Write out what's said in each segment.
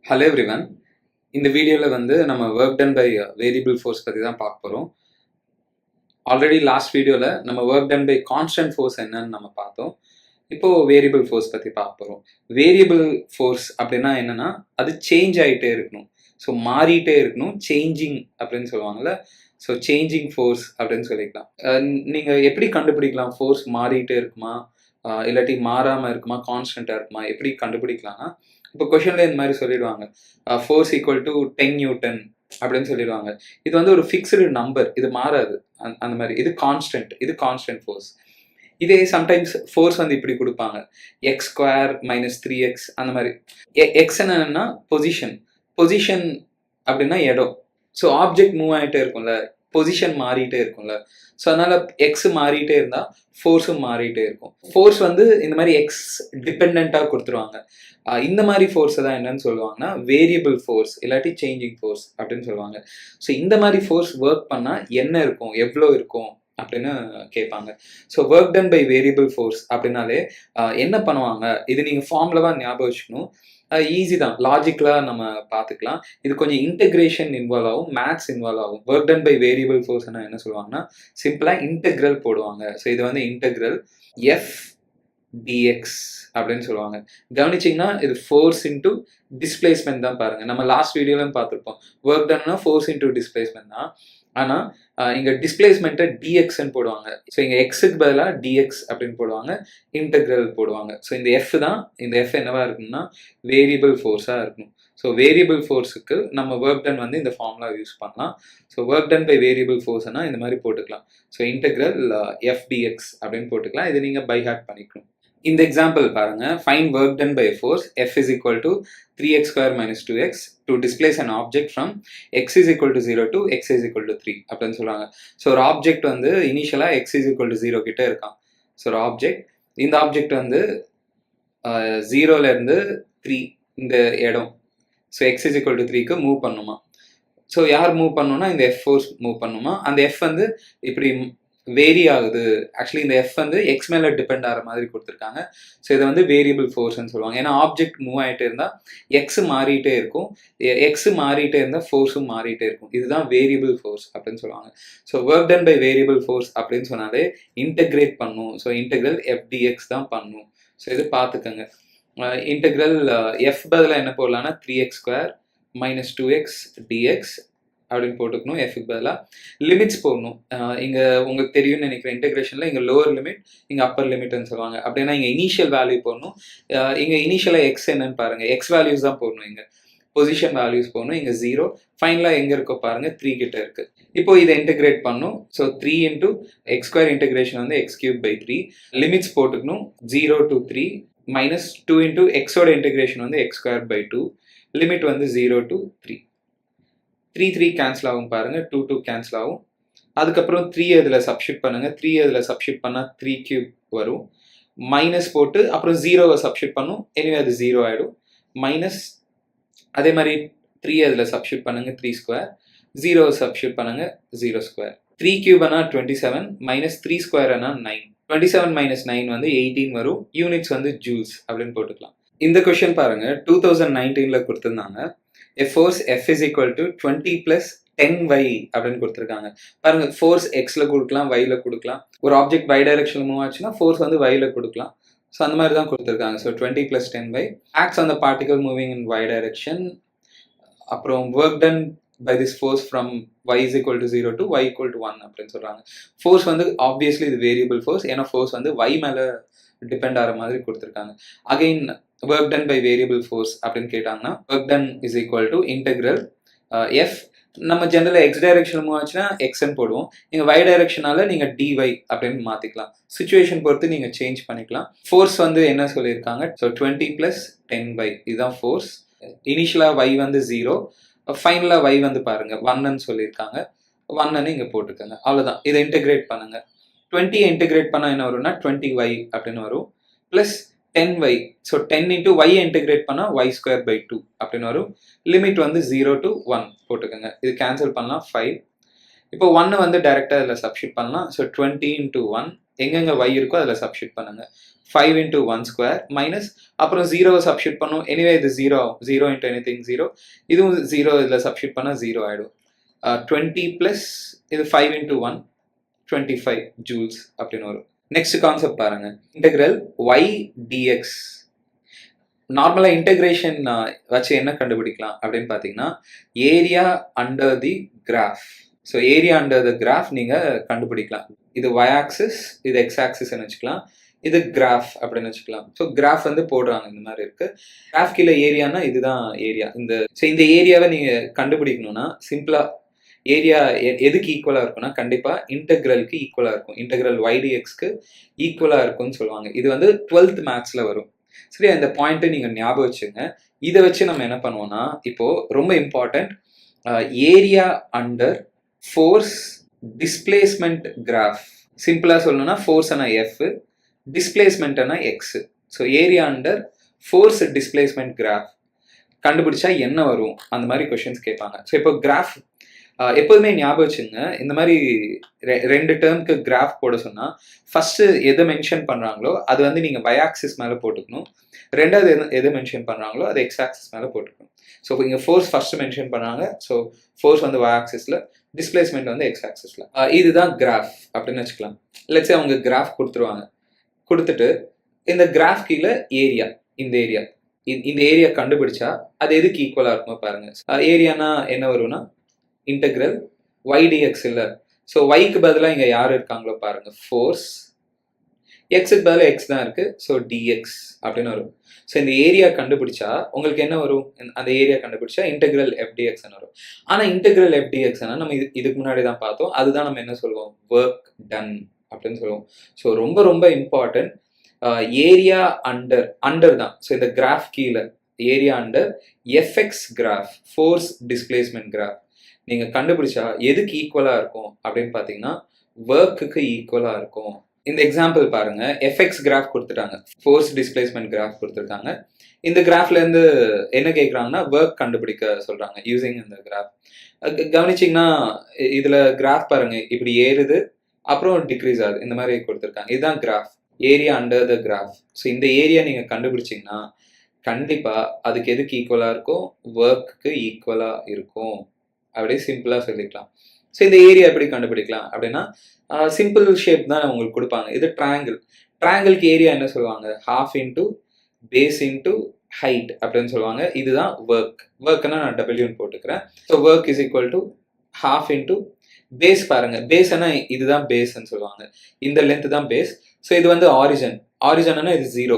Hello everyone. இந்த வீடியோவில் நம்ம work done by variable force பற்றி தான் பார்க்க போகிறோம். ஆல்ரெடி லாஸ்ட் வீடியோவில் நம்ம work done by constant force என்னன்னு நம்ம பார்த்தோம். இப்போது வேரியபிள் ஃபோர்ஸ் பற்றி பார்க்க போகிறோம். வேரியபிள் ஃபோர்ஸ் அப்படின்னா என்னென்னா அது சேஞ்ச் ஆகிட்டே இருக்கணும். ஸோ மாறிட்டே இருக்கணும். சேஞ்சிங் அப்படின்னு சொல்லுவாங்கள்ல. ஸோ சேஞ்சிங் ஃபோர்ஸ் அப்படின்னு சொல்லிக்கலாம். நீங்கள் எப்படி கண்டுபிடிக்கலாம் ஃபோர்ஸ் மாறிட்டே இருக்குமா இல்லாட்டி மாறாமல் இருக்குமா கான்ஸ்டண்ட்டாக இருக்குமா எப்படி கண்டுபிடிக்கலாம்னா, இப்போ கொஷனில் இந்த மாதிரி சொல்லிடுவாங்க, ஃபோர்ஸ் ஈக்குவல் டு 10 நியூட்டன் அப்படின்னு சொல்லிடுவாங்க. இது ஒரு ஃபிக்ஸ்டு நம்பர், இது மாறாது. அந்த மாதிரி இது கான்ஸ்டன்ட் ஃபோர்ஸ். இதே சம்டைம்ஸ் ஃபோர்ஸ் இப்படி கொடுப்பாங்க, எக்ஸ் ஸ்கொயர் மைனஸ் 3x அந்த மாதிரி. எக்ஸ் என்னன்னா பொசிஷன் அப்படின்னா இடம். ஸோ ஆப்ஜெக்ட் மூவ் ஆகிட்டே இருக்கும்ல, பொசிஷன் மாறிட்டே இருக்கும்ல. ஸோ அதனால எக்ஸ் மாறிட்டே இருந்தால் ஃபோர்ஸும் மாறிட்டே இருக்கும். ஃபோர்ஸ் இந்த மாதிரி எக்ஸ் டிபெண்ட்டாக கொடுத்துருவாங்க. இந்த மாதிரி ஃபோர்ஸை தான் என்னன்னு சொல்லுவாங்கன்னா வேரியபிள் ஃபோர்ஸ் இல்லாட்டி சேஞ்சிங் ஃபோர்ஸ் அப்படின்னு சொல்லுவாங்க. ஸோ இந்த மாதிரி ஃபோர்ஸ் ஒர்க் பண்ணால் என்ன இருக்கும், எவ்வளோ இருக்கும் அப்படின்னு கேட்பாங்க. So work done by variable force அப்படின்னாலே என்ன பண்ணுவாங்க, இது நீங்கள் ஃபார்முலாவாக ஞாபகம் வச்சுக்கணும். ஈஸி தான், லாஜிக்கலாக நம்ம பார்த்துக்கலாம். இது கொஞ்சம் இன்டெகிரேஷன் இன்வால்வ் ஆகும், மேத்ஸ் இன்வால்வ் ஆகும். ஒர்க் டன் பை வேரியபிள் ஃபோர்ஸ்னா என்ன சொல்லுவாங்கன்னா சிம்பிளாக இன்டெக்ரல் போடுவாங்க. ஸோ இது இன்டெக்ரல் எஃப் டிஎக்ஸ் அப்படின்னு சொல்லுவாங்க. கவனிச்சிங்கன்னா இது ஃபோர்ஸ் இன்டூ டிஸ்பிளேஸ்மெண்ட் தான். பாருங்க, நம்ம லாஸ்ட் வீடியோலையும் பார்த்துருப்போம். ஒர்க் டன்னா ஃபோர்ஸ் இன்டூ டிஸ்பிளேஸ்மெண்ட் தான். ஆனால் இங்கே டிஸ்பிளேஸ்மெண்ட்டை டிஎக்ஸ்ன்னு போடுவாங்க. ஸோ இங்கே எக்ஸுக்கு பதிலாக டிஎக்ஸ் அப்படின்னு போடுவாங்க, இன்டெக்ரல் போடுவாங்க. ஸோ இந்த எஃப் என்னவா இருக்குன்னா வேரியபிள் ஃபோர்ஸாக இருக்கணும். ஸோ வேரியபிள் ஃபோர்ஸுக்கு நம்ம ஒர்க் டன் இந்த ஃபார்முலா யூஸ் பண்ணலாம். So work done by variable ஃபோர்ஸ்னா இந்த மாதிரி போட்டுக்கலாம். ஸோ இன்டெக்ரல் எஃப்டிஎக்ஸ் அப்படின்னு போட்டுக்கலாம். இது நீங்கள் பை ஹார்ட் பண்ணிக்கணும். இந்த எக்ஸாம்பிள் பாருங்க, find work done by force F is equal to 3x square minus 2x to displace an object from x is equal to 0 to x is equal to 3 அப்படின்னு சொல்றாங்க. So ஒரு object இனிஷியலா x is equal to 0 கிட்ட இருக்கான். So ஒரு object, இந்த object 0ல இருந்து 3 இந்த இடம், so x is equal to 3க்கு மூவ் பண்ணுமா. ஸோ யார் மூவ் பண்ணணும்னா இந்த F ஃபோர்ஸ் மூவ் பண்ணுமா. அந்த F இப்படி வேரி ஆகுது. ஆக்சுவலி இந்த எஃப் எக்ஸ் மேலே டிபெண்ட் ஆகிற மாதிரி கொடுத்துருக்காங்க. ஸோ இதை வேரியபிள் ஃபோர்ஸ்ன்னு சொல்லுவாங்க. ஏன்னா ஆப்ஜெக்ட் மூவ் ஆகிட்டே இருந்தால் எக்ஸ் மாறிட்டே இருக்கும், எக்ஸ் மாறிட்டே இருந்தால் ஃபோர்ஸும் மாறிட்டே இருக்கும். இதுதான் வேரியபிள் ஃபோர்ஸ் அப்படின்னு சொல்லுவாங்க. So work done by variable force அப்படின்னு சொன்னாலே இன்டெகிரேட் பண்ணும். ஸோ இன்டெக்ரல் எஃப்டிஎக்ஸ் தான் பண்ணும். ஸோ இது பார்த்துக்கோங்க. இன்டெக்ரல் எஃப் பதிலாக என்ன போடலான்னா 3x square minus 2x dx அப்படின்னு போட்டுக்கணும். எஃப்க்கு பதிலாக லிமிட்ஸ் போடணும். இங்கே உங்களுக்கு தெரியும்னு நினைக்கிறேன், இன்டெகிரேஷனில் இங்கே லோவர் லிமிட், இங்கே அப்பர் லிமிட்னு சொல்லுவாங்க. அப்படின்னா இங்கே இனிஷியல் வேல்யூ போடணும். இங்கே இனிஷியலாக எக்ஸ் என்னன்னு பாருங்கள், எக்ஸ் வேல்யூஸ் தான் போடணும். இங்கே பொசிஷன் வேல்யூஸ் போடணும். இங்கே 0, ஃபைனலாக எங்கே இருக்கோ பாருங்கள் 3 கிட்ட இருக்குது. இப்போ இதை இன்டெகிரேட் பண்ணணும். So 3 into x square integration x cube by 3. Limits போட்டுக்கணும். 0 to 3 மைனஸ் 2 இன்டூ எக்ஸோட integration x square by 2. Limit 0 to 3. 3 cancel ஆகும் பாருங்க, 2 கேன்சல் ஆகும். அதுக்கப்புறம் 3 இதில் சப்ஸ்டிட் பண்ணுங்க. 3 இதில் சப்ஸ்டிட் பண்ணால் 3 கியூப் வரும். மைனஸ் போட்டு அப்புறம் 0வை சப்ஸ்டிட் பண்ணும். எனிவே அது 0 ஆகிடும். மைனஸ் அதே மாதிரி 3 இதில் சப்ஸ்டிட் பண்ணுங்க, 3 ஸ்கொயர். 0வை சப்ஸ்டிட் பண்ணுங்க, 0 square. 3 cube 27 minus 3 square 9. 27 minus 9 18 வரும். யூனிட்ஸ் ஜூல்ஸ் அப்படின்னு போட்டுக்கலாம். இந்த கொஸ்டின் பாருங்க 2019 கொடுத்துருந்தாங்க. A force F is equal to 20 plus 10y அப்படின்னு கொடுத்துருக்காங்க. பாருங்க, ஃபோர்ஸ் எக்ஸ்ல கொடுக்கலாம், வைல கொடுக்கலாம். ஒரு ஆப்ஜெக்ட் y டைரக்ஷன்ல மூவ் ஆச்சுன்னா ஃபோர்ஸ் வைல கொடுக்கலாம். ஸோ அந்த மாதிரி தான் கொடுத்துருக்காங்க. So 20 plus 10y acts on the particle moving in y direction. அப்புறம் work done by this force from y is equal to 0 to y equal to 1 அப்படின்னு சொல்றாங்க. ஃபோர்ஸ் ஆப்வியஸ்லி இது வேரியபிள் ஃபோர்ஸ், ஏன்னா ஃபோர்ஸ் y மேல depend ஆகிற மாதிரி கொடுத்துருக்காங்க. Again work done by variable force அப்படின்னு கேட்டாங்கன்னா work done is equal to integral F. நம்ம ஜென்ரலாக எக்ஸ் டைரக்ஷன் மூவ் ஆச்சுன்னா எக்ஸ்ன்னு போடுவோம். நீங்கள் y டைரக்ஷனால நீங்கள் dy அப்படின்னு மாற்றிக்கலாம். சுச்சுவேஷன் பொறுத்து நீங்கள் சேஞ்ச் பண்ணிக்கலாம். ஃபோர்ஸ் என்ன சொல்லியிருக்காங்க, ஸோ 20 plus 10y இதுதான் ஃபோர்ஸ். இனிஷியலாக y 0, ஃபைனலாக y பாருங்க 1ன்னு சொல்லியிருக்காங்க. 1ன்னு இங்கே போட்டுக்கோங்க. அவ்வளோதான். இதை இன்டெகிரேட் பண்ணுங்க. 20 இன்டெகிரேட் பண்ணால் என்ன வரும்னா 20y அப்படின்னு வரும். Plus 10y. So 10 into y integrate பண்ணால் y ஸ்கொயர் பை 2 அப்படின்னு வரும். லிமிட் 0 to 1 போட்டுக்கோங்க. இது கேன்சல் பண்ணலாம் 5. இப்போ 1 டைரெக்டாக இதில் சப்ஸ்டிட் பண்ணலாம். ஸோ 20 இன்டூ 1 எங்கெங்க y இருக்கோ அதில் சப்ஸ்டியூட் பண்ணுங்க. 5 into 1 square மைனஸ் அப்புறம் 0 சப்ஸ்டியூட் பண்ணும். எனிவே இது 0 ஆகும். 0 into anything 0. இதுவும் 0 இதில் சப்ஸ்டியூட் பண்ணால் 0 ஆகிடும். 20 ப்ளஸ் இது 5 into 1 25 ஜூல்ஸ் அப்படின்னு வரும். நெக்ஸ்ட் கான்செப்ட் பாருங்க, இன்டெக்ரல் y dx. நார்மலாக இன்டெகிரேஷன் வச்சு என்ன கண்டுபிடிக்கலாம் அப்படின்னு பார்த்தீங்கன்னா area under the graph. So area under the graph நீங்கள் கண்டுபிடிக்கலாம். இது y ஆக்சிஸ், இது x ஆக்சிஸ்ன்னு வச்சுக்கலாம், இது கிராஃப் அப்படின்னு வச்சுக்கலாம். ஸோ கிராஃப் வந்து போடுறாங்க இந்த மாதிரி இருக்கு. கிராஃப் கீழே ஏரியானா இதுதான் ஏரியா. இந்த ஏரியாவை நீங்கள் கண்டுபிடிக்கணும்னா சிம்பிளா ஏரியா எதுக்கு ஈக்குவலாக இருக்கும்னா கண்டிப்பாக இன்டெக்ரலுக்கு ஈக்குவலாக இருக்கும். இன்டெக்ரல் y dxக்கு ஈக்குவலாக இருக்கும்னு சொல்லுவாங்க. இது வந்து 12th மேத்ஸில் வரும். சரி, அந்த பாயிண்ட்டை நீங்கள் ஞாபகம் வச்சுங்க. இதை வச்சு நம்ம என்ன பண்ணுவோம்னா இப்போ ரொம்ப important, area under force displacement graph. சிம்பிளாக சொல்லணும்னா ஃபோர்ஸ்னா எஃப், டிஸ்பிளேஸ்மெண்ட்னா X. So area under force displacement graph கண்டுபிடிச்சா என்ன வரும், அந்த மாதிரி கொஷின்ஸ் கேட்பாங்க. ஸோ இப்போ கிராஃப் எப்போதுமே ஞாபகம் வச்சுங்க, இந்த மாதிரி ரெண்டு டேர்முக்கு கிராஃப் போட சொன்னால் ஃபர்ஸ்ட் எதை மென்ஷன் பண்ணுறாங்களோ அது வந்து நீங்கள் y ஆக்சிஸ் மேலே போட்டுக்கணும். ரெண்டாவது எது மென்ஷன் பண்ணுறாங்களோ அது x ஆக்சிஸ் மேலே போட்டுக்கணும். ஸோ இங்கே ஃபோர்ஸ் ஃபர்ஸ்ட் மென்ஷன் பண்ணுறாங்க. ஸோ ஃபோர்ஸ் வந்து y ஆக்சிஸில், டிஸ்பிளேஸ்மெண்ட் வந்து x ஆக்சிஸில். இதுதான் கிராஃப் அப்படின்னு வச்சுக்கலாம். லெட்ஸ் சே அவங்க கிராஃப் கொடுத்துருவாங்க. கொடுத்துட்டு இந்த கிராஃப் கீழே ஏரியா, இந்த ஏரியா கண்டுபிடிச்சா அது எதுக்கு ஈக்குவலாக இருக்குமோ பாருங்க. ஏரியானா என்ன வரும்னா இன்டெக்ரல் y dx இல்லை. ஸோ yக்கு பதிலாக இங்கே யார் இருக்காங்களோ பாருங்க, ஃபோர்ஸ். எக்ஸுக்கு பதிலாக எக்ஸ் தான் இருக்கு. ஸோ dx அப்படின்னு வரும். ஸோ இந்த ஏரியா கண்டுபிடிச்சா உங்களுக்கு என்ன வரும், அந்த ஏரியா கண்டுபிடிச்சா இன்டெக்ரல் f dxன்னு வரும். ஆனால் இன்டெக்ரல் f dxன்னா நம்ம இதுக்கு முன்னாடி தான் பார்த்தோம். அதுதான் நம்ம என்ன சொல்லுவோம், ஒர்க் டன் அப்படின்னு சொல்லுவோம். ஸோ ரொம்ப ரொம்ப இம்பார்ட்டன்ட், ஏரியா அண்டர் தான். ஸோ இந்த கிராஃப் கீழே area under FX graph, force displacement graph நீங்கள் கண்டுபிடிச்சா எதுக்கு ஈக்குவலாக இருக்கும் அப்படின்னு பார்த்தீங்கன்னா ஒர்க்குக்கு ஈக்குவலாக இருக்கும். இந்த எக்ஸாம்பிள் பாருங்க, எஃப்எக்ஸ் கிராஃப் கொடுத்துட்டாங்க, ஃபோர்ஸ் டிஸ்பிளேஸ்மெண்ட் கிராஃப் கொடுத்துருக்காங்க. இந்த கிராஃப்லேருந்து என்ன கேட்குறாங்கன்னா ஒர்க் கண்டுபிடிக்க சொல்கிறாங்க யூஸிங் இந்த கிராஃப். கவனிச்சிங்கன்னா இதில் கிராஃப் பாருங்க, இப்படி ஏறுது அப்புறம் டிக்ரீஸ் ஆகுது, இந்த மாதிரி கொடுத்துருக்காங்க. இதுதான் graph, area under the graph. So இந்த ஏரியா நீங்கள் கண்டுபிடிச்சிங்கன்னா கண்டிப்பாக அதுக்கு எதுக்கு ஈக்குவலாக இருக்கும், ஒர்க்குக்கு ஈக்குவலாக இருக்கும். அப்படியே சிம்பிளாக சொல்லிக்கலாம். ஸோ இந்த ஏரியா எப்படி கண்டுபிடிக்கலாம் அப்படின்னா சிம்பிள் ஷேப் தான் உங்களுக்கு கொடுப்பாங்க. இது ட்ரையாங்கிளுக்கு ஏரியா என்ன சொல்லுவாங்க, half into base into height அப்படின்னு சொல்லுவாங்க. இதுதான் ஒர்க்னா நான் டபிள்யூன்னு போட்டுக்கிறேன். So work is equal to half into base. பாருங்க, பேஸ்னா இதுதான் பேஸ்ன்னு சொல்லுவாங்க, இந்த லென்த் தான் பேஸ். ஸோ இது வந்து ஆரிஜின்னா இது 0,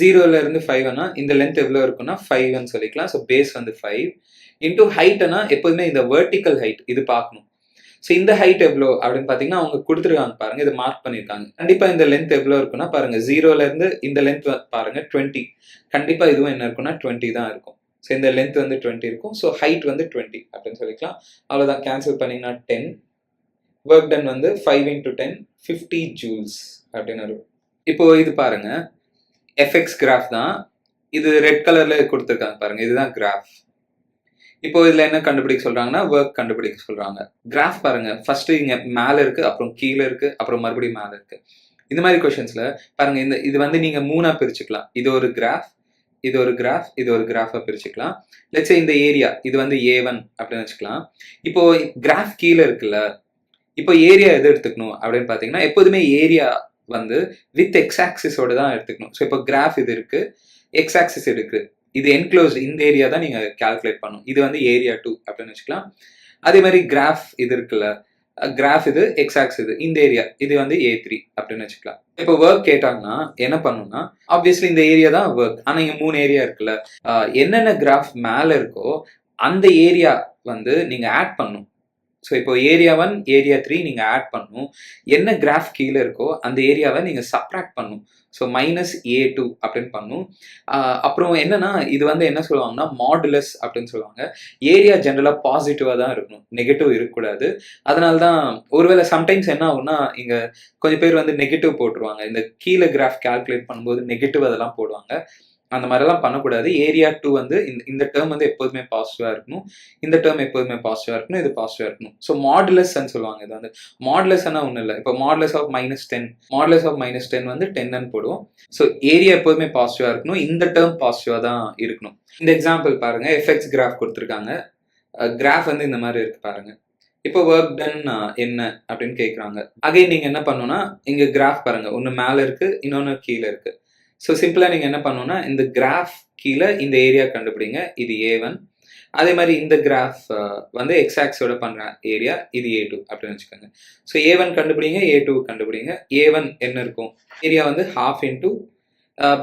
0லேருந்து 5னா இந்த லென்த் எவ்வளோ இருக்குன்னா 5ன்னு சொல்லிக்கலாம். ஸோ பேஸ் வந்து 5 இன்டூ ஹைட்னா எப்போதுமே இந்த வெர்டிக்கல் ஹைட் இது பார்க்கணும். ஸோ இந்த ஹைட் எவ்வளோ அப்படின்னு பார்த்தீங்கன்னா அவங்க கொடுத்துருக்காங்க பாருங்க, இது மார்க் பண்ணியிருக்காங்க. கண்டிப்பாக இந்த லென்த் எவ்வளோ இருக்குன்னா பாருங்க, 0லேருந்து இந்த லென்த் பாருங்க 20. கண்டிப்பாக இதுவும் என்ன இருக்குன்னா 20 தான் இருக்கும். ஸோ இந்த லென்த் வந்து 20 இருக்கும். ஸோ ஹைட் வந்து 20 அப்படின்னு சொல்லிக்கலாம். அவ்வளோதான், கேன்சல் பண்ணிங்கன்னா 10. ஒர்க் டன் வந்து 5 into 10 50 ஜூல்ஸ் அப்படின்னு வரும். இப்போ இது பாருங்க, எஃப்எக்ஸ் கிராஃப் தான், இது ரெட் கலர்ல கொடுத்துருக்காங்க பாருங்க, இதுதான் கிராஃப். இப்போ இதுல என்ன கண்டுபிடிக்க சொல்றாங்கன்னா ஒர்க் கண்டுபிடிக்க சொல்றாங்க. கிராஃப் பாருங்க, ஃபர்ஸ்ட் இங்க மேல இருக்கு, அப்புறம் கீழே இருக்கு, அப்புறம் மறுபடியும் மேல இருக்கு. இந்த மாதிரி கொஸ்டின்ஸ்ல பாருங்க, இது வந்து நீங்க 3ஆ பிரிச்சுக்கலாம். இது ஒரு கிராஃப், இது ஒரு கிராஃப், இது ஒரு கிராஃபா பிரிச்சுக்கலாம். லெட்ஸ் சே இந்த ஏரியா இது வந்து A1 அப்படின்னு வச்சுக்கலாம். இப்போ கிராஃப் கீழே இருக்குல்ல, இப்போ ஏரியா எது எடுத்துக்கணும் அப்படின்னு பாத்தீங்கன்னா எப்போதுமே ஏரியா வந்து வித் எக்ஸ் ஆக்சிஸோட தான் எடுத்துக்கணும். ஸோ இப்போ கிராஃப் இது இருக்கு, எக்ஸ் ஆக்சிஸ் இருக்கு, இது என்க்ளோஸ், இந்த ஏரியா தான் நீங்க கால்குலேட் பண்ணணும். இது வந்து ஏரியா 2 அப்படின்னு வச்சுக்கலாம். அதே மாதிரி கிராஃப் இது இருக்குல்ல, கிராஃப் இது எக்ஸ் ஆக்சிஸ், இந்த ஏரியா இது வந்து A3 அப்படின்னு வச்சுக்கலாம். இப்போ ஒர்க் கேட்டாங்கன்னா என்ன பண்ணணும்னா ஆப்வியஸ்லி இந்த ஏரியா தான் ஒர்க். ஆனா இங்க 3 ஏரியா இருக்குல்ல, என்னென்ன கிராஃப் மேல இருக்கோ அந்த ஏரியா வந்து நீங்க ஆட் பண்ணணும். ஸோ இப்போ ஏரியா 1 ஏரியா 3 நீங்கள் ஆட் பண்ணணும். என்ன கிராஃப் கீழே இருக்கோ அந்த ஏரியாவை நீங்கள் சப்ராக்ட் பண்ணணும். ஸோ -A2 அப்படின்னு பண்ணணும். அப்புறம் என்னன்னா இது வந்து என்ன சொல்லுவாங்கன்னா மாடுலஸ் அப்படின்னு சொல்லுவாங்க. ஏரியா ஜென்ரலாக பாசிட்டிவாக தான் இருக்கணும், நெகட்டிவ் இருக்கக்கூடாது. அதனால தான் ஒருவேளை சம்டைம்ஸ் என்ன ஆகும்னா இங்கே கொஞ்சம் பேர் வந்து நெகட்டிவ் போட்டுருவாங்க. இந்த கீழே கிராஃப் கால்குலேட் பண்ணும்போது நெகட்டிவ் அதெல்லாம் போடுவாங்க. அந்த மாதிரிலாம் பண்ணக்கூடாது. ஏரியா 2 வந்து இந்த டேர்ம் வந்து எப்போதுமே பாசிட்டிவாக இருக்கணும், இந்த டேர்ம் எப்போதுமே பாசிட்டிவாக இருக்கணும், இது பாசிட்டிவாக இருக்கணும். ஸோ மாடுலஸ்ன்னு சொல்லுவாங்க. இது வந்து மாடுலஸ்னா ஒன்றும் இல்லை. இப்போ மாடுலஸ் ஆஃப் -10 மாடுலஸ் ஆஃப் -10 வந்து 10ன்னு போடுவோம். ஸோ ஏரியா எப்போதுமே பாசிட்டிவாக இருக்கணும், இந்த டேர்ம் பாசிட்டிவாக தான் இருக்கணும். இந்த எக்ஸாம்பிள் பாருங்க, எஃப்எக்ஸ் கிராஃப் கொடுத்துருக்காங்க. கிராஃப் வந்து இந்த மாதிரி இருக்கு பாருங்க. இப்போ ஒர்க் டன் என்ன அப்படின்னு கேட்குறாங்க. அகைன் நீங்கள் என்ன பண்ணணும்னா, இங்கே கிராஃப் பாருங்க, ஒன்று மேலே இருக்கு, இன்னொன்று கீழே இருக்கு. ஸோ சிம்பிளாக நீங்கள் என்ன பண்ணணும்னா, இந்த கிராஃப் கீழே இந்த ஏரியா கண்டுபிடிங்க, இது A1. அதே மாதிரி இந்த கிராஃப் வந்து எக்ஸாக்ஸோட பண்ணுற ஏரியா, இது A2 அப்படின்னு வச்சுக்கோங்க. ஸோ A1 கண்டுபிடிங்க, A2 கண்டுபிடிங்க. A1 என்ன இருக்கும்? ஏரியா வந்து ½ இன்டூ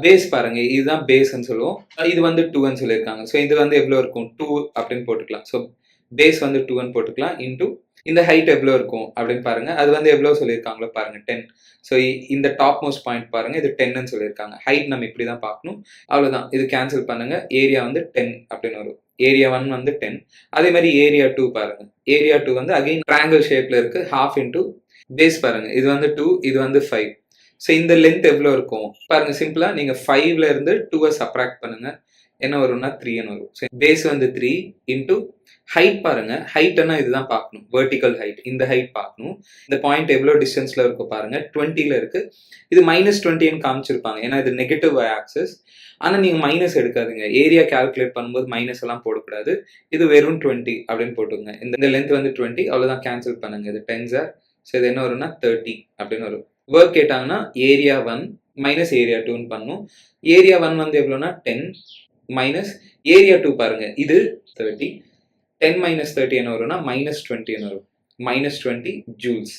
பேஸ் பாருங்க, இதுதான் பேஸ்ன்னு சொல்லுவோம். இது வந்து 2ன்னு சொல்லியிருக்காங்க. ஸோ இது வந்து எவ்வளோ இருக்கும்? 2 அப்படின்னு போட்டுக்கலாம். ஸோ பேஸ் வந்து 2ன்னு போட்டுக்கலாம், இன்டூ இந்த ஹைட் எவ்வளோ இருக்கும் அப்படின்னு பாருங்க. அது வந்து எவ்வளோ சொல்லியிருக்காங்களோ பாருங்க, 10. ஸோ இந்த டாப் மோஸ்ட் பாயிண்ட் பாருங்க, இது 10ன்னு சொல்லியிருக்காங்க. ஹைட் நம்ம இப்படி தான் பார்க்கணும். அவ்வளோதான், இது கேன்சல் பண்ணுங்க. ஏரியா வந்து 10 அப்படின்னு வரும். ஏரியா 1 வந்து 10. அதே மாதிரி ஏரியா 2 பாருங்க. ஏரியா 2 வந்து அகைன் ட்ரையாங்கிள் ஷேப்ல இருக்கு. ½ இன்டூ பேஸ் பாருங்க, இது வந்து 2, இது வந்து 5. ஸோ இந்த லென்த் எவ்வளோ இருக்கும் பாருங்க. சிம்பிளா நீங்க 5ல இருந்து 2 சப்ராக்ட் பண்ணுங்க, என்ன வரும்னா 3ன்னு வரும். ஸோ பேஸ் வந்து 3 இன்டூ ஹைட் பாருங்க. ஹைட்னா இதுதான் பார்க்கணும், வெர்டிக்கல் ஹைட். இந்த ஹைட் பார்க்கணும். இந்த பாயிண்ட் எவ்வளோ டிஸ்டன்ஸ்ல இருக்கும் பாருங்க, 20ல இருக்கு. இது -20ன்னு காமிச்சிருப்பாங்க, ஏன்னா இது நெகட்டிவ் ஆக்சஸ். ஆனால் நீங்கள் மைனஸ் எடுக்காதுங்க. ஏரியா கால்குலேட் பண்ணும்போது மைனஸ் எல்லாம் போடக்கூடாது. இது வெறும் 20 அப்படின்னு போட்டுங்க. இந்த லென்த் வந்து 20, அவ்வளோதான், கேன்சல் பண்ணுங்க. இது 10 சார். ஸோ இது என்ன வரும்னா 30 அப்படின்னு வரும். ஒர்க் கேட்டாங்கன்னா ஏரியா 1 மைனஸ் ஏரியா 2ன்னு பண்ணும். ஏரியா 1 வந்து எவ்வளோனா 10 மைனஸ் ஏரியா 2 பாருங்க, இது 30. 10 - 30 என்ன வரும்னா -20 வரும். -20 ஜூல்ஸ்.